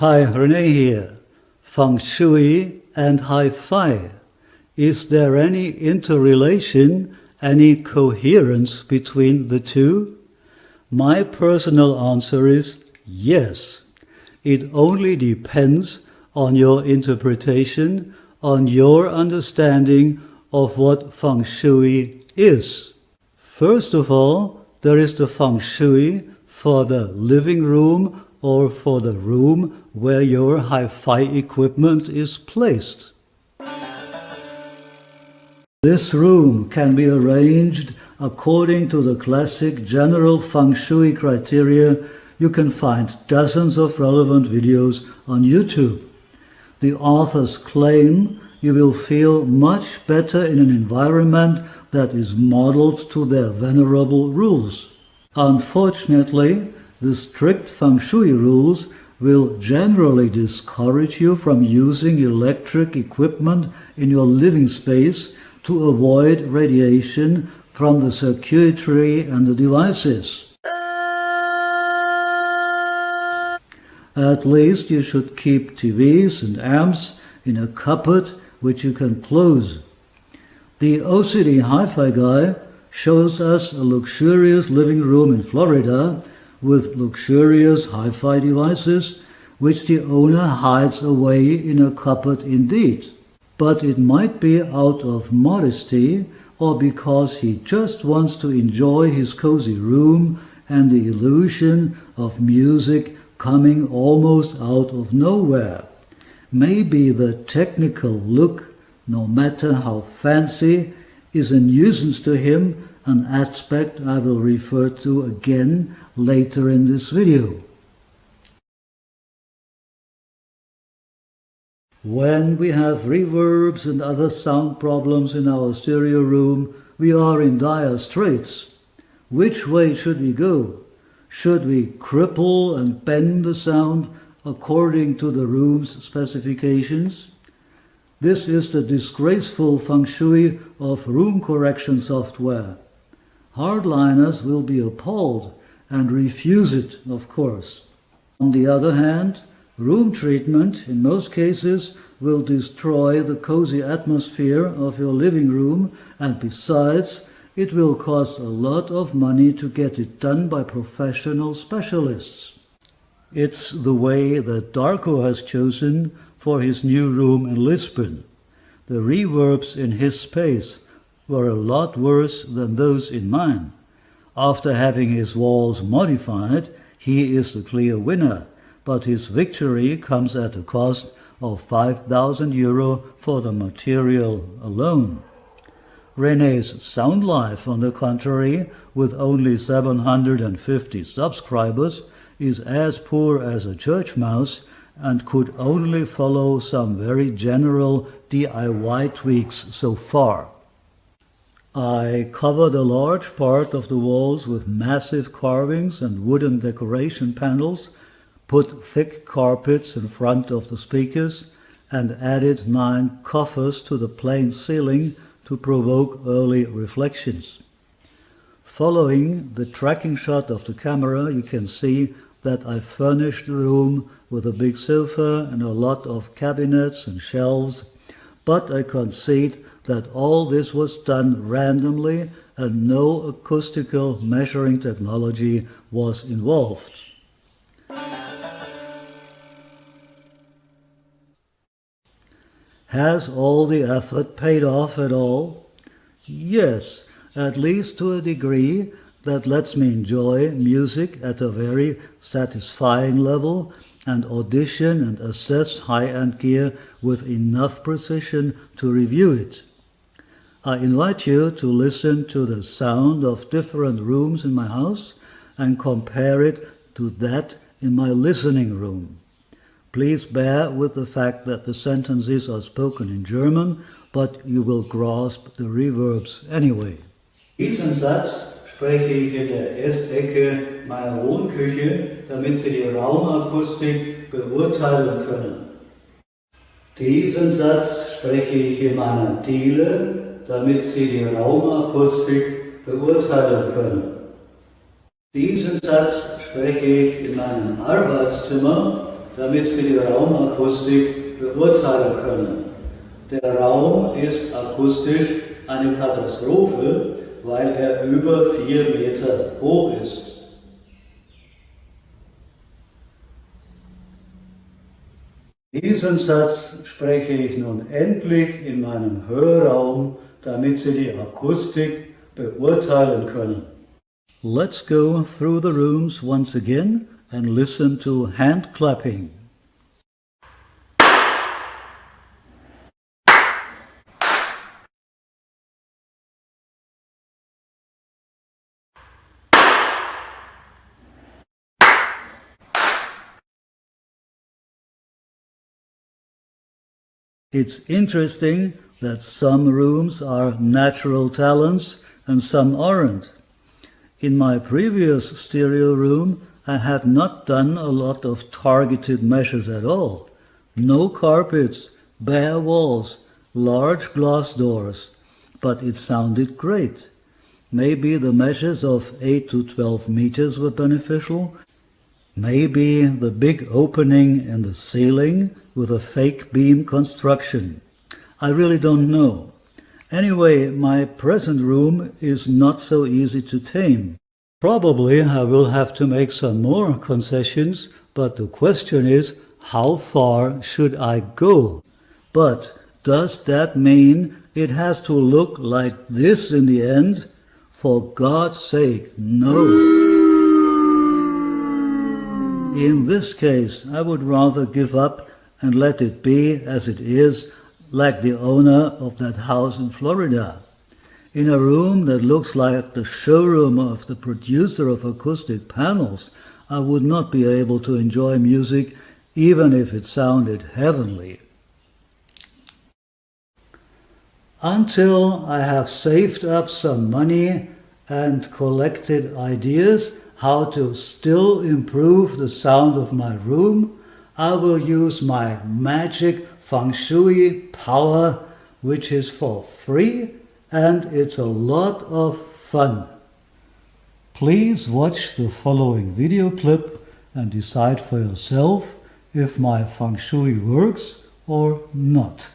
Hi, René here. Feng Shui and Hi-Fi. Is there any interrelation, any coherence between the two? My personal answer is yes. It only depends on your interpretation, on your understanding of what Feng Shui is. First of all, there is the Feng Shui for the living room or for the room where your hi-fi equipment is placed. This room can be arranged according to the classic general Feng Shui criteria. You can find dozens of relevant videos on YouTube. The authors claim you will feel much better in an environment that is modeled to their venerable rules. Unfortunately, the strict Feng Shui rules will generally discourage you from using electric equipment in your living space to avoid radiation from the circuitry and the devices. At least you should keep TVs and amps in a cupboard which you can close. The OCD Hi-Fi guy shows us a luxurious living room in Florida with luxurious hi-fi devices, which the owner hides away in a cupboard indeed. But it might be out of modesty or because he just wants to enjoy his cozy room and the illusion of music coming almost out of nowhere. Maybe the technical look, no matter how fancy, is a nuisance to him, an aspect I will refer to again later in this video. When we have reverbs and other sound problems in our stereo room, we are in dire straits. Which way should we go? Should we cripple and bend the sound according to the room's specifications? This is the disgraceful Feng Shui of room correction software. Hardliners will be appalled and refuse it, of course. On the other hand, room treatment, in most cases, will destroy the cozy atmosphere of your living room, and besides, it will cost a lot of money to get it done by professional specialists. It's the way that Darko has chosen for his new room in Lisbon. The reverbs in his space were a lot worse than those in mine. After having his walls modified, he is the clear winner, but his victory comes at a cost of 5,000 euro for the material alone. René's Soundlife, on the contrary, with only 750 subscribers, is as poor as a church mouse and could only follow some very general DIY tweaks so far. I covered a large part of the walls with massive carvings and wooden decoration panels, put thick carpets in front of the speakers, and added 9 coffers to the plain ceiling to provoke early reflections. Following the tracking shot of the camera, you can see that I furnished the room with a big sofa and a lot of cabinets and shelves, but I concede that all this was done randomly and no acoustical measuring technology was involved. Has all the effort paid off at all? Yes, at least to a degree that lets me enjoy music at a very satisfying level and audition and assess high-end gear with enough precision to review it. I invite you to listen to the sound of different rooms in my house and compare it to that in my listening room. Please bear with the fact that the sentences are spoken in German, but you will grasp the reverbs anyway. Diesen Satz spreche ich in der Essecke meiner Wohnküche, damit Sie die Raumakustik beurteilen können. Diesen Satz spreche ich in meiner Diele, damit Sie die Raumakustik beurteilen können. Diesen Satz spreche ich in meinem Arbeitszimmer, damit Sie die Raumakustik beurteilen können. Der Raum ist akustisch eine Katastrophe, weil er über 4 Meter hoch ist. Diesen Satz spreche ich nun endlich in meinem Hörraum, damit Sie die Akustik beurteilen können. Let's go through the rooms once again and listen to hand clapping. It's interesting that some rooms are natural talents and some aren't. In my previous stereo room, I had not done a lot of targeted measures at all. No carpets, bare walls, large glass doors, but it sounded great. Maybe the measures of 8 to 12 meters were beneficial. Maybe the big opening in the ceiling with a fake beam construction. I really don't know. Anyway, my present room is not so easy to tame. Probably I will have to make some more concessions, but the question is, how far should I go? But does that mean it has to look like this in the end? For God's sake, no. In this case, I would rather give up and let it be as it is, like the owner of that house in Florida. In a room that looks like the showroom of the producer of acoustic panels, I would not be able to enjoy music even if it sounded heavenly. Until I have saved up some money and collected ideas how to still improve the sound of my room, I will use my magic feng shui power, which is for free and it's a lot of fun. Please watch the following video clip and decide for yourself if my feng shui works or not.